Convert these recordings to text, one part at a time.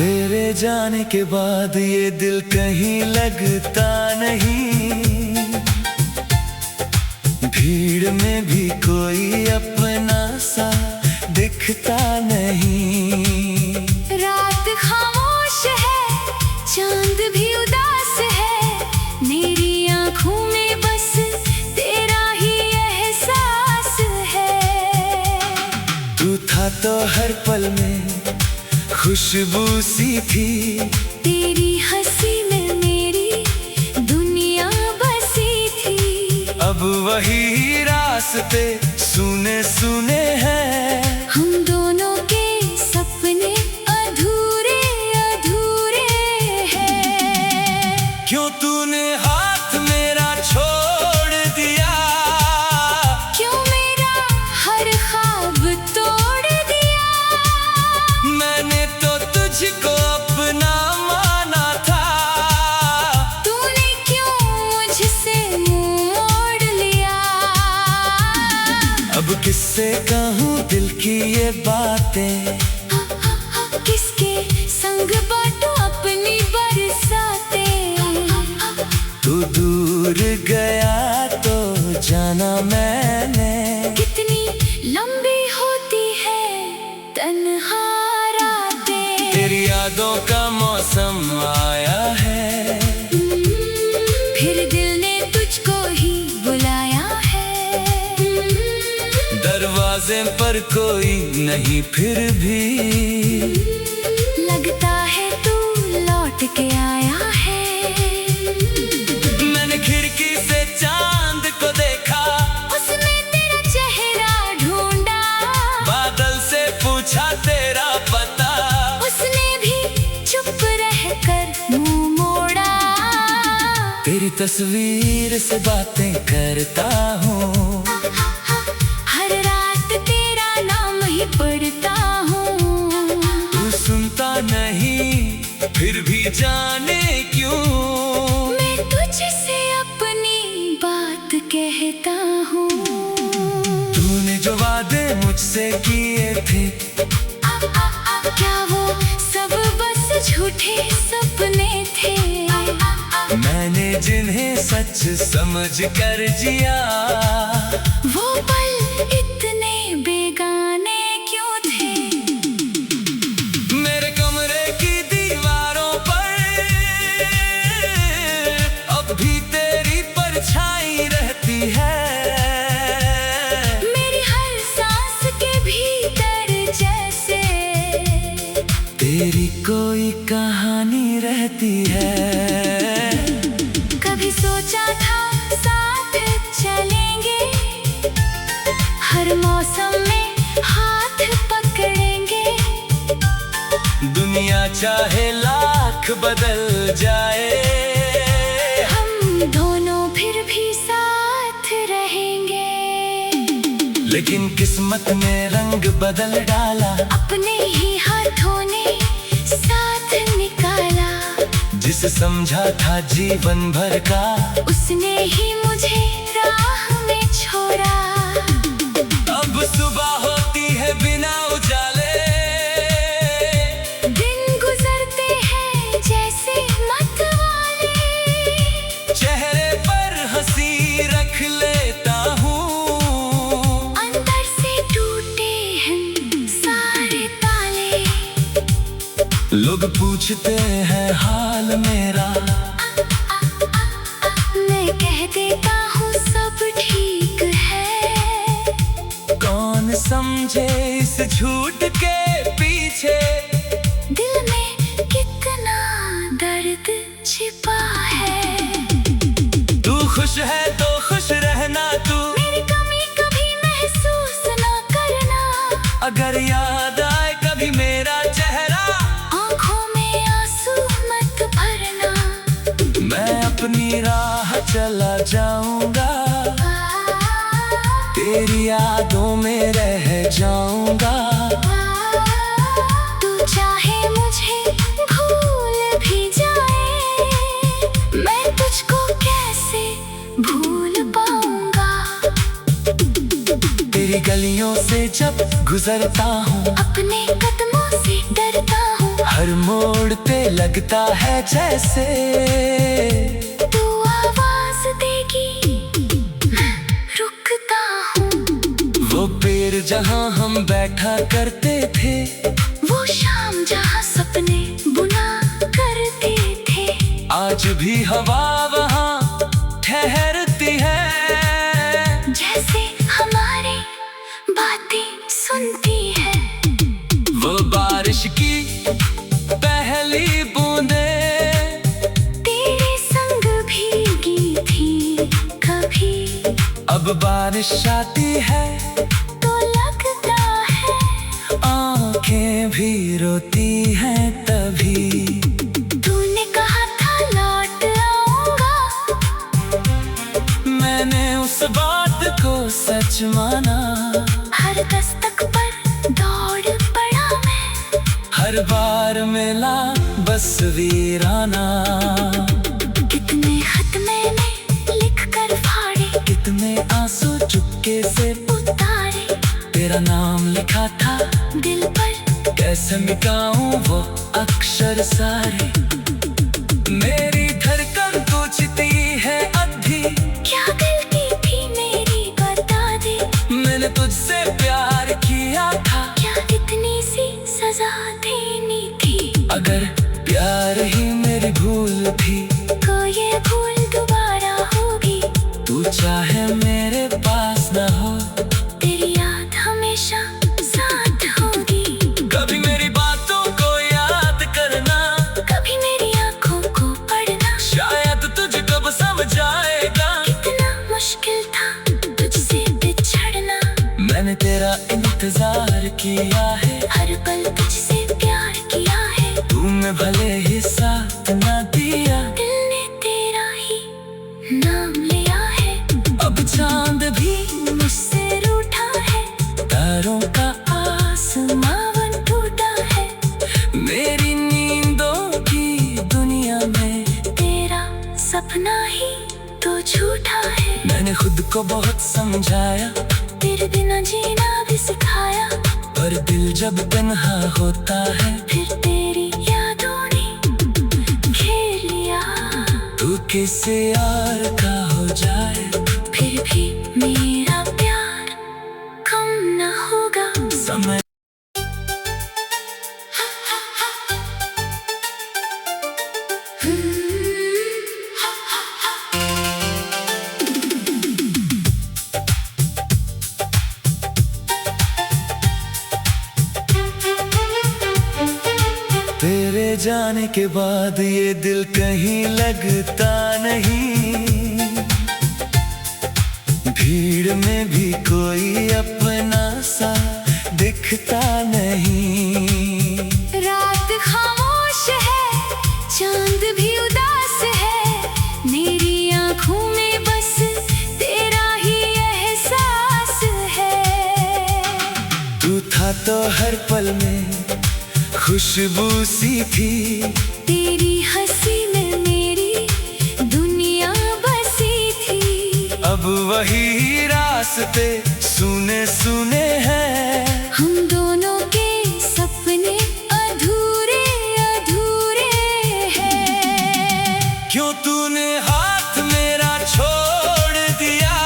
तेरे जाने के बाद ये दिल कहीं लगता नहीं, भीड़ में भी कोई अपना सा दिखता नहीं। रात खामोश है, चांद भी उदास है, मेरी आंखों में बस तेरा ही एहसास है। तू था तो हर पल में खुशबू सी थी, तेरी हंसी में मेरी दुनिया बसी थी। अब वही रास्ते सुने सुने हैं, हम दोनों के सपने अधूरे अधूरे हैं। क्यों तूने हाथ मेरा छोड़ दिया, क्यों मेरा हर ख्वाब तोड़ दिया। मैंने तो तुझको अपना माना था, तूने क्यों मुझसे मुंह मोड़ लिया। अब किससे कहूँ दिल की ये बातें, किसके संग बांटूं अपनी बरसातें। तू दूर गया तो जाना मैंने, कितनी लंबी होती है तन्हा रातें। तेरी यादों का मौसम आया है, फिर दिल ने तुझको ही बुलाया है। दरवाजे पर कोई नहीं फिर भी लगता है तू लौट के आया है। मैंने खिड़की से चांद को देखा, उसने तेरा चेहरा ढूंढा। बादल से पूछा तेरा पता, उसने भी चुप रहकर मुंह मोड़ा। तेरी तस्वीर से बातें करता हूँ, हर रात तेरा नाम ही पढ़ता हूँ। तू सुनता नहीं फिर भी जाने क्यों, मैं तुझसे अपनी बात कहता हूँ। तूने जो वादे मुझसे किए थे, क्या वो सब बस झूठे सपने थे। मैंने जिन्हें सच समझ कर जिया, वो पल इतने बेगाने क्यों थे। मेरे कमरे की दीवारों पर अब भी तेरी परछाई रहती है। मेरी हर सांस के भीतर जैसे तेरी कोई कहानी रहती है। कभी सोचा था साथ चलेंगे, हर मौसम में हाथ पकड़ेंगे। दुनिया चाहे लाख बदल जाए, हम दोनों फिर भी साथ रहेंगे। लेकिन किस्मत ने रंग बदल डाला, अपने ही हाथों ने साथ निकाला। जिसे समझा था जीवन भर का, उसने ही मुझे राह में छोड़ा। अब सुबह होती है बिना उजाले, दिन गुजरते हैं जैसे मतवाले। चेहरे पर हंसी रख लेता हूँ, अंदर से टूटे हैं सारे ताले। लोग पूछते हैं हाल मेरा, मैं कह देता हूँ सब ठीक है। कौन समझे इस झूठ के पीछे, दिल में कितना दर्द छिपा है। तू खुश है तो खुश रहना, तू मेरी कमी कभी महसूस ना करना। अगर याद आए कभी मेरा चेहरा, आँखों में आंसू मत भरना। मैं अपनी राह चला जाऊंगा, तेरी यादों में रह जाऊंगा। तू चाहे मुझे भूल भी जाए, मैं तुझको कैसे भूल पाऊंगा। तेरी गलियों से जब गुजरता हूँ, अपने कदमों से डरता हूँ। हर मोड़ पे लगता है जैसे तू आवाज देगी मैं रुकता हूँ। वो पेड़ जहाँ हम बैठा करते थे, वो शाम जहाँ सपने बुना करते थे, आज भी हवा वहाँ ठहरती है। जैसे हमारी बातें सुनती है। वो बारिश की पहली बूंदे तेरे संग भीगी थी कभी, अब बारिश आती है तो लगता है आंखें भी रोती हैं तभी। तूने कहा था लौट आऊंगा, मैंने उस बात को सच माना। हर दस्तक पर दौड़ पड़ा मैं, हर बार मिला बस वीराना। कितने खत मैंने लिख कर फाड़े, कितने आंसू चुपके से उतारे, तेरा नाम लिखा था दिल पर कैसे मिटाऊं वो अक्षर सारे। मेरी धड़कन पूछती है अभी, क्या गलती थी मेरी बता दे। मैंने तुझसे प्यार किया था, क्या इतनी सी सजा देनी थी। अगर प्यार ही मेरी भूल थी को ये भूल दोबारा होगी, तू चाहे मेरे पास न हो, तेरी याद हमेशा साथ होगी। कभी मेरी बातों को याद करना, कभी मेरी आंखों को पढ़ना, शायद तुझको अब समझ आएगा कितना मुश्किल था तुझसे बिछड़ना। मैंने तेरा इंतजार किया है, हर पल तुझसे प्यार किया है, तूने भले ही साथ न दिया, दिल ने तेरा ही नाम लिया है। अब चांद भी मुझसे रूठा है, तारों का आसमां टूटा है, मेरी नींदों की दुनिया में तेरा सपना ही तो झूठा है। मैंने खुद को बहुत समझाया, तेरे बिना जीना भी सिखाया, पर दिल जब तन्हा होता है फिर तेरी यादों ने घेर लिया। तू किसी और का हो जाए, फिर भी मेरा प्यार कम न होगा। समय तेरे जाने के बाद ये दिल कहीं लगता नहीं, भीड़ में भी कोई अपना सा दिखता नहीं। रात खामोश है, चांद भी उदास है, मेरी आंखों में बस तेरा ही एहसास है। तू था तो हर पल में खुशबू सी थी, तेरी हंसी में मेरी दुनिया बसी थी। अब वही रास्ते सुने सुने हैं, हम दोनों के सपने अधूरे अधूरे हैं। क्यों तूने हाथ मेरा छोड़ दिया,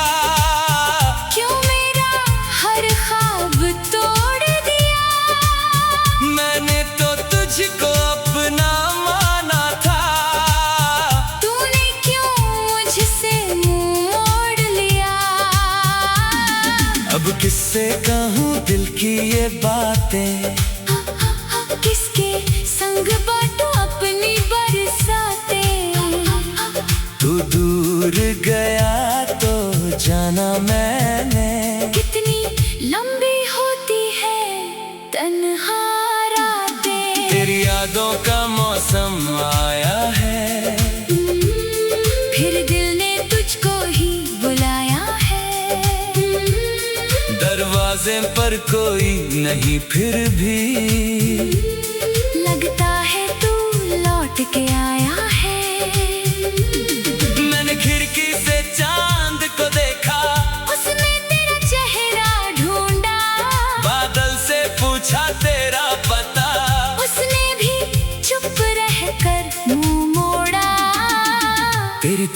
क्यों मेरा हर ख्वाब तोड़ दिया। मैंने तो तुझको अपना माना था, तूने क्यों मुझसे मुंह मोड़ लिया। अब किससे कहूँ दिल की ये बातें, किसके संग बांटूं अपनी बरसातें। तू दूर गया तो जाना मैंने, कितनी लंबी होती है तन्हा रातें। तेरी यादों का मौसम आया है, फिर दिल ने तुझको ही बुलाया है। दरवाजे पर कोई नहीं फिर भी, लगता है तू लौट के आया है। मैंने खिड़की से चांद को देखा, उसने तेरा चेहरा ढूंढा, बादल से पूछा तेरा पता, उसने भी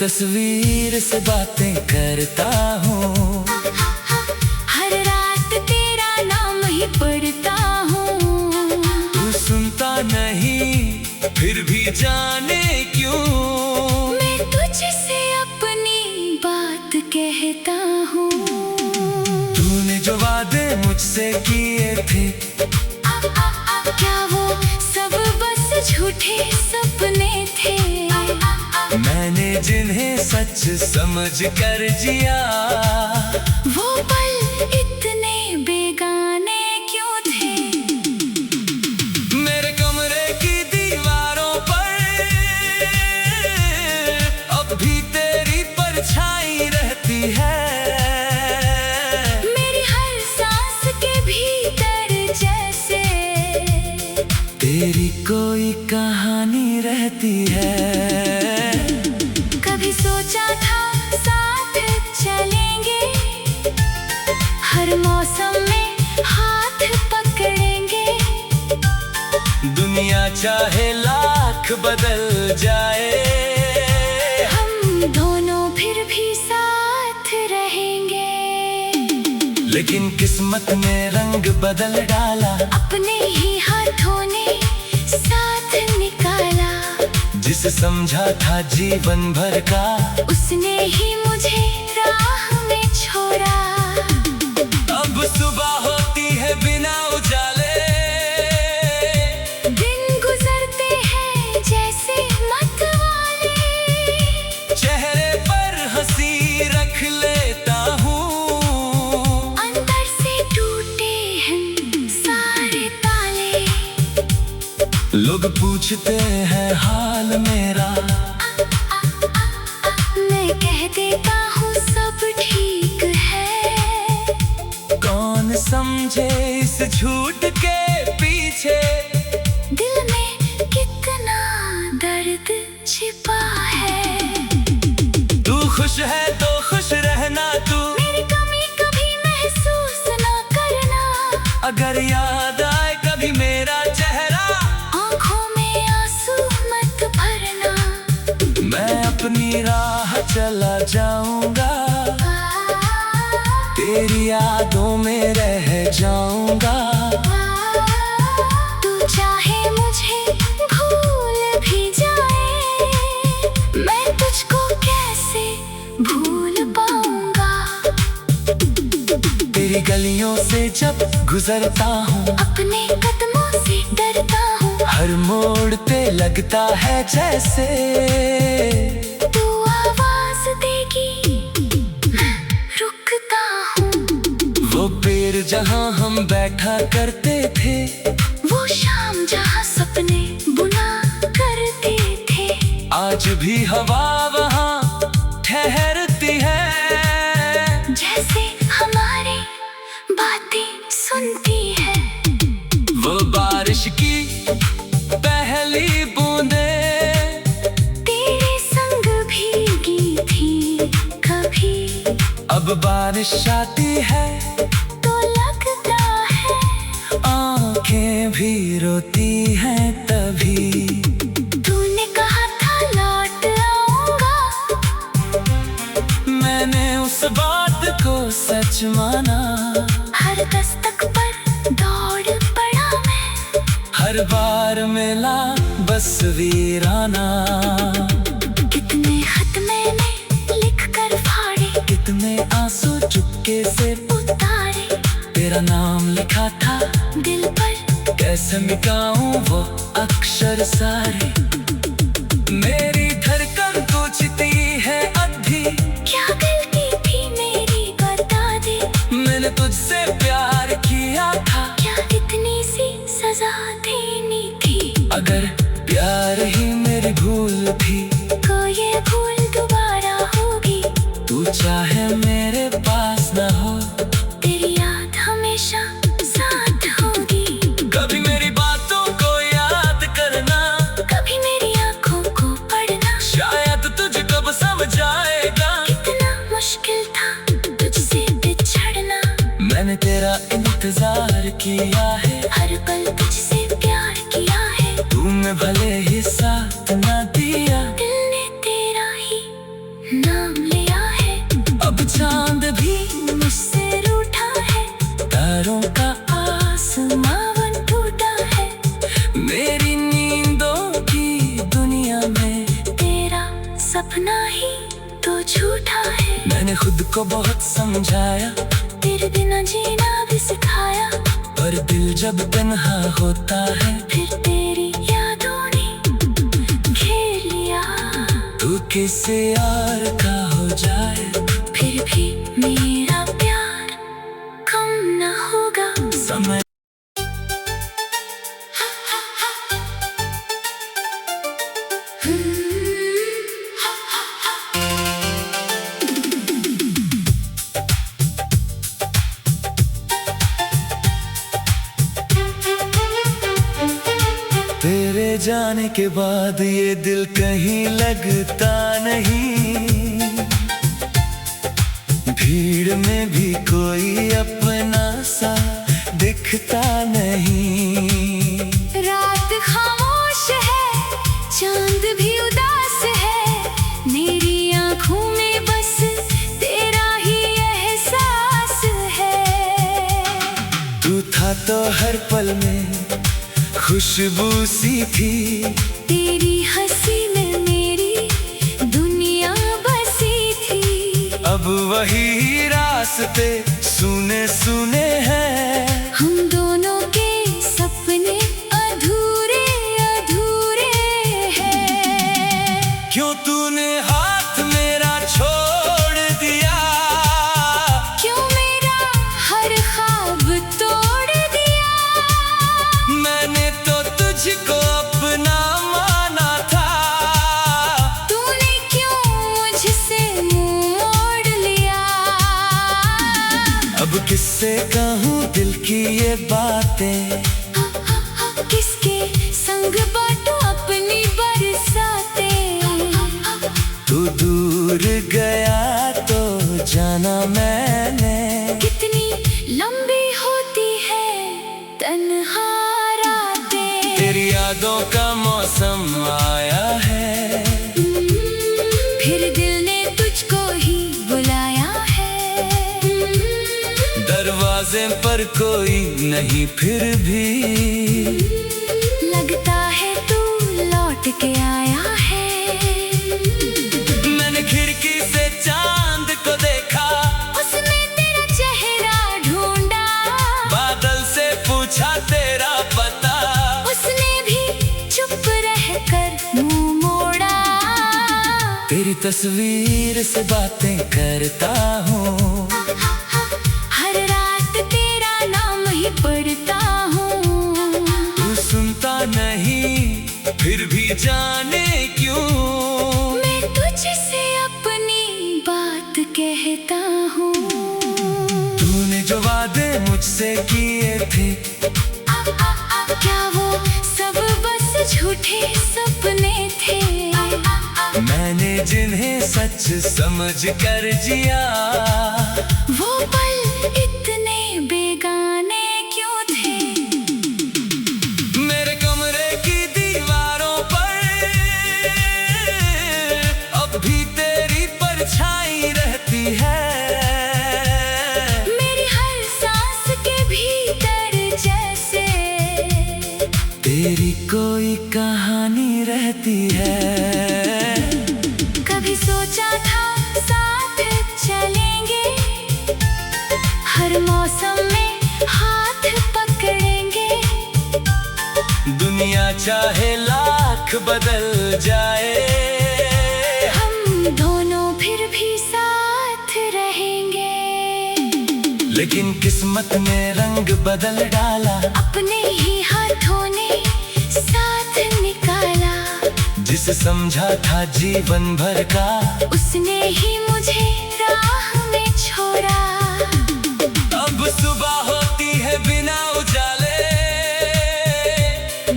तस्वीर से बातें करता हूँ, हर रात तेरा नाम ही पढ़ता हूँ। तू सुनता नहीं फिर भी जाने क्यों, मैं तुझसे अपनी बात कहता हूँ। तूने जो वादे मुझसे किए थे, क्या वो सब बस झूठे सपने थे? मैंने जिन्हें सच समझ कर जिया, वो पल इतने बेगाने क्यों थे? मेरे कमरे की दीवारों पर अब भी तेरी परछाई रहती है। मेरी हर सांस के भीतर जैसे तेरी कोई कहानी रहती है। कभी सोचा था साथ चलेंगे, हर मौसम में हाथ पकड़ेंगे। दुनिया चाहे लाख बदल जाए, हम दोनों फिर भी साथ रहेंगे। लेकिन किस्मत ने रंग बदल डाला, अपने ही हाथों ने साथ निकाला। जिसे समझा था जीवन भर का, उसने ही मुझे राह में छोड़ा। अब सुबह होती है बिना उजाले, दिन गुजरते हैं जैसे मतवाले। चेहरे पर हंसी रख लेता हूँ, अंदर से टूटे हैं सारे ताले। लोग पूछते हैं हाल मेरा, मैं कह देता हूँ सब ठीक है। कौन समझे इस झूठ के पीछे, दिल में कितना दर्द छिपा है। तू खुश है तो खुश रहना, तू मेरी कमी कभी महसूस ना करना। अगर याद आए कभी मेरा चेहरा, आँखों में आंसू मत भरना। मैं अपनी राह चला जाऊंगा, तेरी यादों में रह जाऊंगा। तू चाहे मुझे भूल भी जाए, मैं तुझको कैसे भूल पाऊंगा? तेरी गलियों से जब गुजरता हूँ, अपने कदमों से डरता हूँ। हर मोड़ पे लगता है जैसे तू आवाज देगी, मैं रुकता हूँ। वो पेड़ जहाँ हम बैठा करते थे, वो शाम जहाँ सपने बुना करते थे। आज भी हवा वहाँ ठहरती है, जैसे हमारी बातें सुनती है। वो बारिश की पहली बूंदें तेरे संग भीगी थी कभी। अब बारिश आती है तो लगता है आंखें भी रोती हैं तभी। तूने कहा था लौट आऊंगा, मैंने उस बात को सच माना, हर दस्तक पर दौड़ पड़ा मैं। हर बार मिला बस वीराना। कितने खत मैंने लिख कर फाड़े, कितने आंसू चुपके से उतारे। तेरा नाम लिखा था दिल पर कैसे मिटाऊं वो अक्षर सारे। मेरी धड़कन पूछती है अभी, क्या गलती थी मेरी बता दे। मैंने तुझसे प्यार किया था, क्या इतनी सी सजा देनी थी? अगर प्यार ही मेरी भूल थी, को ये भूल दोबारा होगी। तू चाहे मेरे पास न हो, तेरी याद हमेशा साथ होगी। कभी मेरी बातों को याद करना, कभी मेरी आंखों को पढ़ना। शायद तुझे कब समझ आएगा कितना मुश्किल था तुझसे बिछड़ना। मैंने तेरा इंतजार किया है, हर पल तुझसे प्यार किया है। तूने भले ही साथ न दिया, दिल ने तेरा ही को बहुत समझाया, तेरे बिना जीना भी सिखाया, पर दिल जब तन्हा होता है फिर तेरी यादों ने घेर लिया। तू किसी यार का हो जाए, फिर भी मेरा प्यार कम न होगा। समय तेरे जाने के बाद ये दिल कहीं लगता नहीं, भीड़ में भी कोई अपना सा दिखता नहीं। रात खामोश है, चांद भी उदास है, मेरी आंखों में बस तेरा ही एहसास है। तू था तो हर पल में खुशबू सी थी, तेरी हंसी में मेरी दुनिया बसी थी। अब वही रास्ते सुने सुने हैं, हम दोनों के सपने अधूरे अधूरे हैं। क्यों तूने हाथ मेरा छोड़ दिया, क्यों मेरा हर ख्वाब तोड़ दिया। मैंने तो तुझको अपना माना था, तूने क्यों मुझसे मुंह मोड़ लिया। अब किससे कहूँ दिल की ये बातें, किसके संग बांटूं अपनी बरसातें। तू दूर गया तो जाना मैंने, कितनी लंबी होती है तन्हा रातें। तेरी यादों का मौसम आया है, फिर दिल ने तुझको ही बुलाया है। दरवाजे पर कोई नहीं फिर भी लगता है तू लौट के आया है। मैंने खिड़की से चांद को देखा, उसने तेरा चेहरा ढूंढा, बादल से पूछा तेरा पता, उसने भी चुप रहकर मुंह मोड़ा। तेरी तस्वीर से बातें करता हूँ, हर रात तेरा नाम ही पढ़ता हूँ। तू सुनता नहीं फिर भी जाने क्यों, मैं तुझसे अपनी बात कहता हूँ। तूने जो वादे मुझसे किए थे, क्या वो सब बस झूठे सपने थे। मैंने जिन्हें सच समझ कर जिया, वो पल इतने बेगाने क्यों थे। मेरे कमरे की दीवारों पर अब भी तेरी परछाई रहती है, मेरी हर सांस के भीतर जैसे तेरी कोई कहानी रहती है। कभी सोचा था साथ चलेंगे, हर मौसम में हाथ पकड़ेंगे। दुनिया चाहे लाख बदल जाए, हम दोनों फिर भी साथ रहेंगे। लेकिन किस्मत ने रंग बदल डाला, अपने ही हाथों ने साथ निकाला। जिसे समझा था जीवन भर का, उसने ही मुझे राह में छोड़ा। अब सुबह होती है बिना उजाले,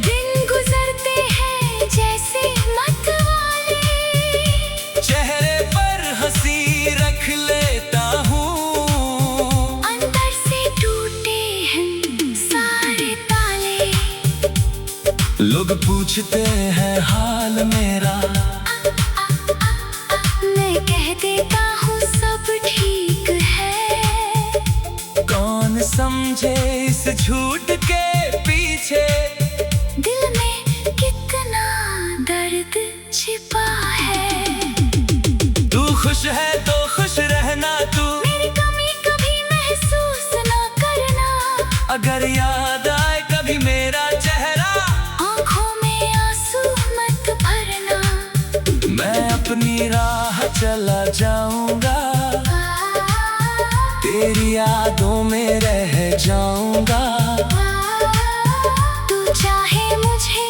दिन गुजरते हैं जैसे मतवाले। चेहरे पर हंसी रख लेता हूँ, अंदर से टूटे हैं सारे ताले। लोग पूछते हैं हाल मेरा, मैं कह देता हूँ सब ठीक है। कौन समझे इस झूठ के पीछे, दिल में कितना दर्द छिपा है। तू खुश है तो खुश रहना, तू अगर याद आए कभी मेरा चेहरा, आंखों में आंसू मत भरना। मैं अपनी राह चला जाऊंगा, तेरी यादों में रह जाऊंगा। तू चाहे मुझे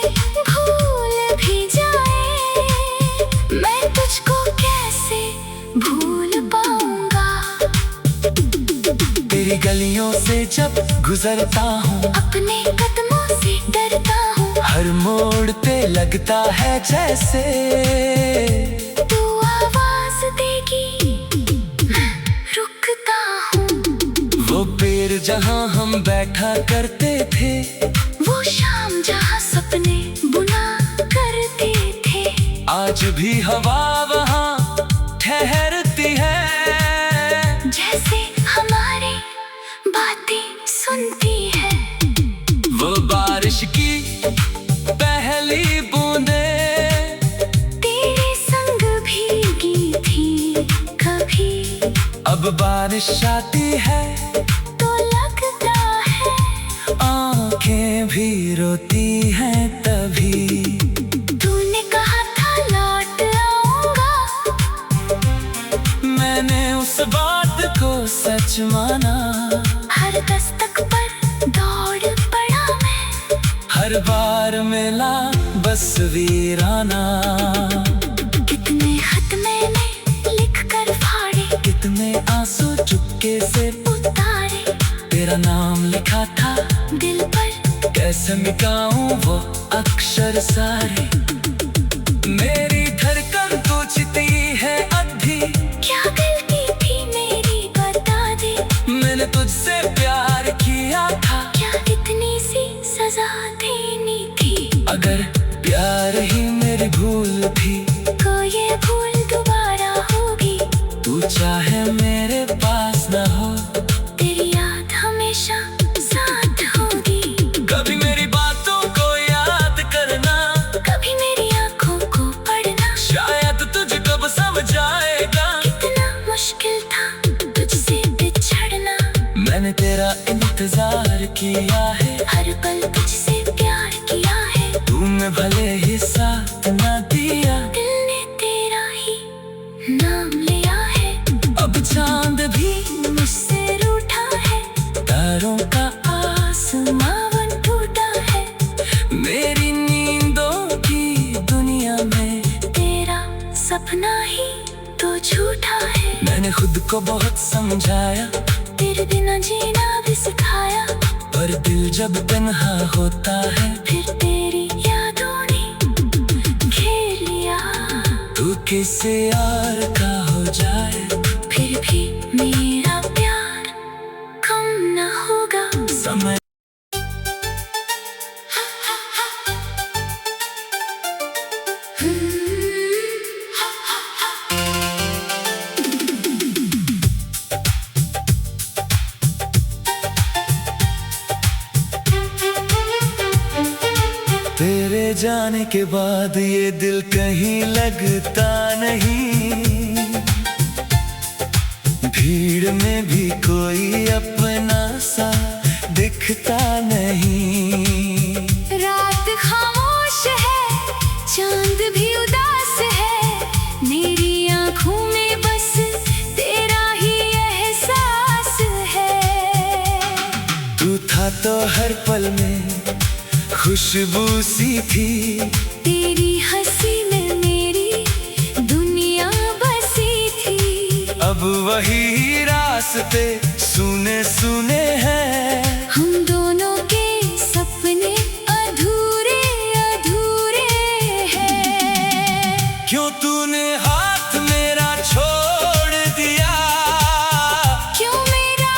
भूल भी जाए, मैं तुझको कैसे भूल पाऊंगा। तेरी गलियों से जब गुजरता हूँ, अपने कदमों से डरता हूँ। हर मोड़ पे लगता है जैसे तू आवाज देगी, मैं रुकता हूँ। वो पेड़ जहाँ हम बैठा करते थे, वो शाम जहाँ सपने बुना करते थे। आज भी हवा वहाँ ठहरती है, जैसे हमारी बातें सुनती है। वो बारिश की पहली बूंदे तेरे संग भीगी थी कभी। अब बारिश आती है तो लगता है आंखें भी रोती हैं तभी। तूने कहा था लौट आऊंगा, मैंने उस बात को सच माना। हर दस्तक पर दौड़ पड़ा मैं, हर बार मिला बस वीराना। कितने खत मैंने लिख कर फाड़े, कितने आंसू चुपके से उतारे। तेरा नाम लिखा था दिल पर कैसे मिटाऊं वो अक्षर सारे। मेरी धड़कन तो चिती है अधी, क्या गलती थी मेरी बता दे। मैंने तुझसे प्यार किया था, क्या इतनी सी सजा देनी थी। अगर प्यार ही मेरी भूल थी, को ये भूल दोबारा होगी। तू चाहे मेरे पास न हो, तेरी याद हमेशा साथ होगी। कभी मेरी बातों को याद करना, कभी मेरी आंखों को पढ़ना। शायद तुझे कब समझ आएगा कितना मुश्किल था तुझसे बिछड़ना। मैंने तेरा इंतजार किया है, हर पल तुझसे प्यार किया है। तूने भले ही साथ न दिया, दिल ने तेरा ही नाम लिया है। अब चांद भी मुझसे रूठा है, तारों का आसमां टूटा है। मेरी नींदों की दुनिया में तेरा सपना ही तो झूठा है। मैंने खुद को बहुत समझाया, तेरे बिना जीना भी सिखाया। पर दिल जब तन्हा होता है, फिर तेरी यादों ने घेर लिया। तू किसी और का हो जाए, फिर भी मेरा प्यार कम न होगा। समय तेरे जाने के बाद ये दिल कहीं लगता नहीं, भीड़ में भी कोई अपना सा दिखता नहीं। रात खामोश है, चांद भी उदास है। मेरी आंखों में बस तेरा ही एहसास है। तू था तो हर पल में खुशबू सी थी, तेरी हंसी में मेरी दुनिया बसी थी। अब वही रास्ते सुने सुने हैं, हम दोनों के सपने अधूरे अधूरे हैं। क्यों तूने हाथ मेरा छोड़ दिया, क्यों मेरा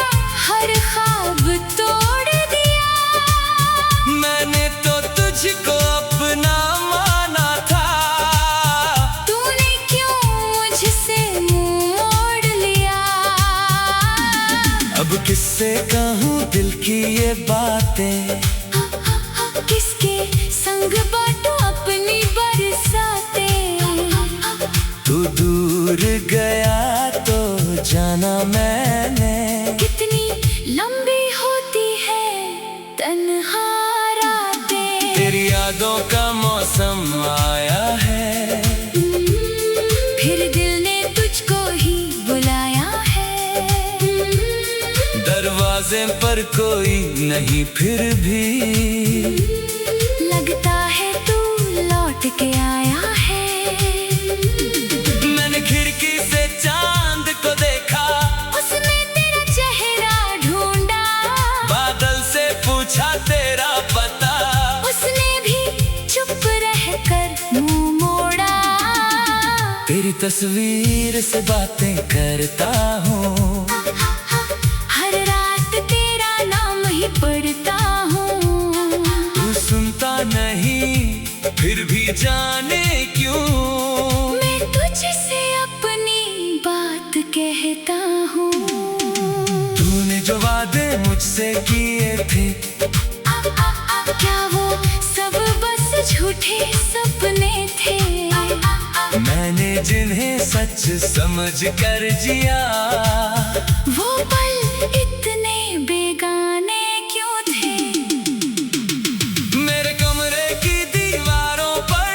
हर ख्वाब तोड़ दिया। मैंने तो तुझको अपना माना था, तूने क्यों मुझसे मुंह मोड़ लिया। अब किससे कहूँ दिल की ये बातें, किसके संग बांटूं अपनी बरसातें। तू दूर गया तो जाना मैंने, कितनी लंबी होती है यादों का मौसम आया है, फिर दिल ने तुझको ही बुलाया है। दरवाजे पर कोई नहीं फिर भी लगता है तू लौट के आया है। मैंने खिड़की से चांद को देखा, उसने तेरा चेहरा ढूंढा। बादल से पूछा तेरा पता, उसने भी चुप रहकर मुंह मोड़ा। तेरी तस्वीर से बातें करता हूँ, हर रात तेरा नाम ही पढ़ता हूँ। तू सुनता नहीं फिर भी जाने क्यों, मैं तुझसे अपनी बात कहता हूँ। तूने जो वादे मुझसे किए थे, क्या वो सब बस झूठे सपने थे? मैंने जिन्हें सच समझ कर जिया, वो पल इतने बेगाने क्यों थे? मेरे कमरे की दीवारों पर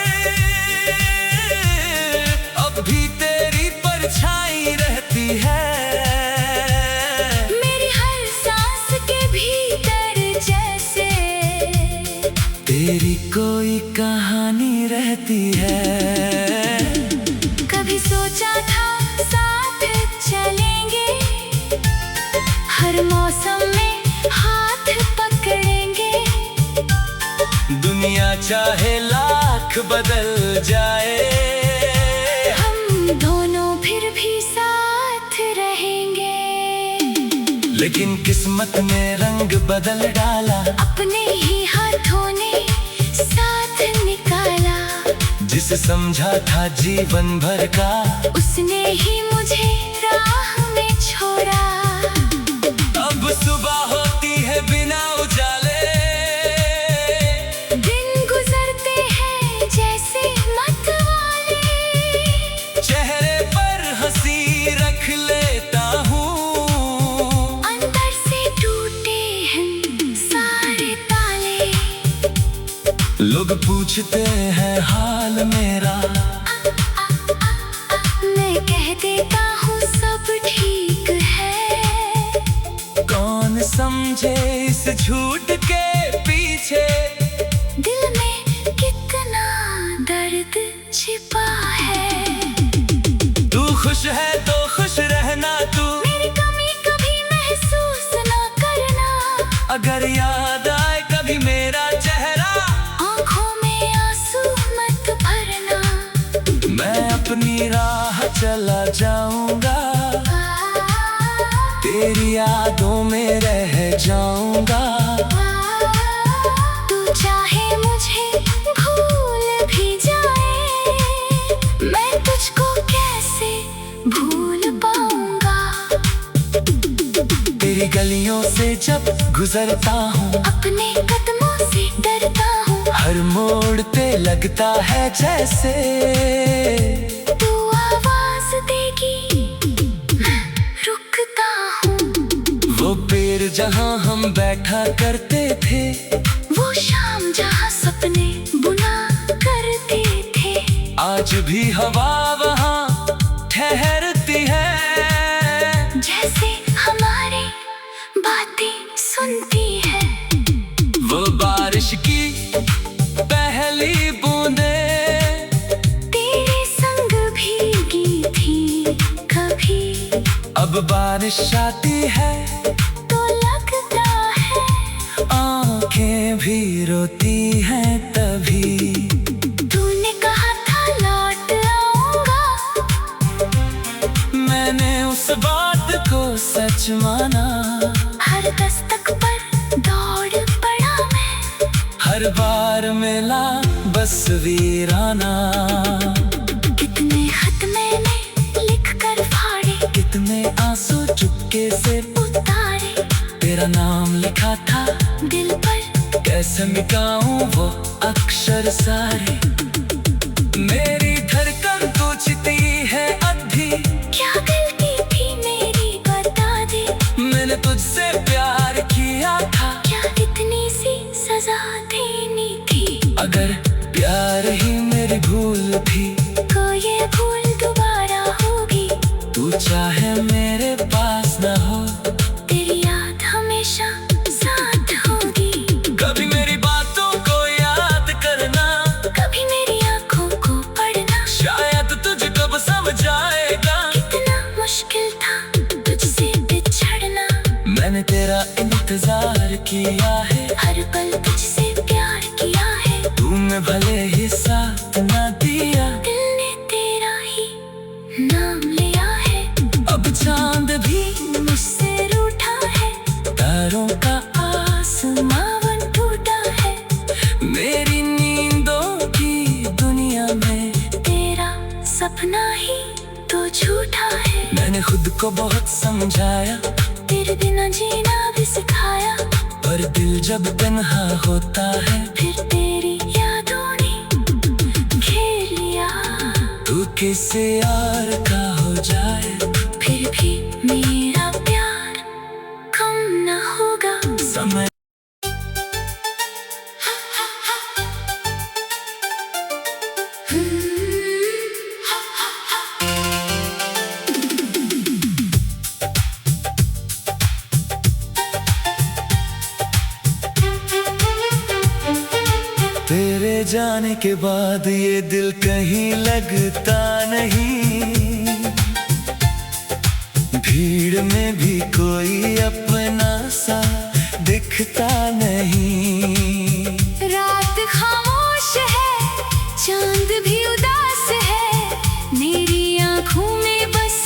अब भी तेरी परछाई रहती है। मेरी हर सांस के भीतर जैसे तेरी कोई कहानी रहती है। कभी सोचा था साथ चलेंगे, हर मौसम में हाथ पकड़ेंगे। दुनिया चाहे लाख बदल जाए, हम दोनों फिर भी साथ रहेंगे। लेकिन किस्मत ने रंग बदल डाला, अपने ही हाथों ने साथ निकाला। जिसे समझा था जीवन भर का, उसने ही मुझे राह में छोड़ा। अब सुबह होती है बिना उजाले, दिन गुजरते हैं जैसे मतवाले। चेहरे पर हंसी रख लेता हूँ, अंदर से टूटे हैं सारे ताले। लोग पूछते हैं हाल मेरा, मैं कह देता हूँ सब ठीक है। कौन समझे इस झूठ के पीछे, दिल में कितना दर्द छिपा है। तू खुश है तो खुश रहना, तू मेरी कमी कभी महसूस ना करना। अगर याद आए कभी मेरा चेहरा, आँखों में आंसू मत भरना। मैं अपनी राह चला जाऊंगा, तेरी यादों में रह जाऊंगा। तू चाहे मुझे भूल भी जाए, मैं तुझको कैसे भूल पाऊंगा? तेरी गलियों से जब गुजरता हूँ, अपने कदमों से डरता हूँ। हर मोड़ पे लगता है जैसे तू आवाज देगी, मैं रुकता हूँ। वो पेड़ जहाँ हम बैठा करते थे, वो शाम जहाँ सपने बुना करते थे। आज भी हवा वहाँ ठहरती है, जैसे हमारी बातें सुनती है। वो बारिश की पहली बूंदे तेरे संग भीगी थी कभी। अब बारिश आती है तो लगता है आंखें भी रोती हैं तभी। तूने कहा था लौट आऊंगा, मैंने उस बात को सच माना, हर दस्तक पर दौड़ पड़ा मैं। हर बार मिला बस वीराना। कितने खत मैंने लिख कर फाड़े, कितने आंसू चुपके से उतारे। तेरा नाम लिखा था दिल पर, कैसे मिटाऊं वो अक्षर सारे। मेरी धड़कन पूछती है अभी, क्या गलती थी मेरी बता दे। मैंने तुझसे प्यार किया था, क्या इतनी सी सजा देनी थी? अगर प्यार ही मेरी भूल थी तो ये भूल दोबारा होगी। तू चाहे मेरे पास न हो, तेरी याद हमेशा साथ होगी। कभी मेरी बातों को याद करना, कभी मेरी आंखों को पढ़ना। शायद तुझको अब समझ आएगा कितना मुश्किल था तुझसे बिछड़ना। मैंने तेरा इंतजार किया है, हर पल तुझसे प्यार किया है। तूने भले ही साथ ना दिया, दिल ने तेरा ही नाम लिया है। अब चांद भी मुझसे रूठा है, तारों का आसमां टूटा है। मेरी नींदों की दुनिया में तेरा सपना ही तो झूठा है। मैंने खुद को बहुत समझाया, तेरे बिना जीना भी सिखाया। पर दिल जब तन्हा होता है, फिर तेरी यादों ने घेर लिया। तू किसी और का हो जाए, फिर भी मेरा प्यार कम न होगा। समय तेरे जाने के बाद ये दिल कहीं लगता नहीं, भीड़ में भी कोई अपना सा दिखता नहीं। रात खामोश है, चांद भी उदास है। मेरी आंखों में बस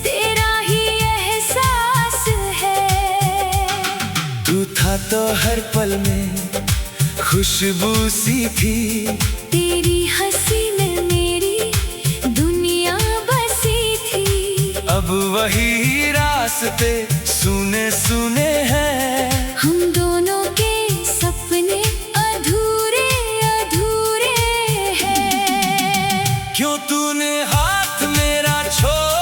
तेरा ही एहसास है। तू था तो हर पल में खुशबू सी थी, तेरी हंसी में मेरी दुनिया बसी थी। अब वही रास्ते सुने सुने हैं। हम दोनों के सपने अधूरे अधूरे हैं। क्यों तूने हाथ मेरा छोड़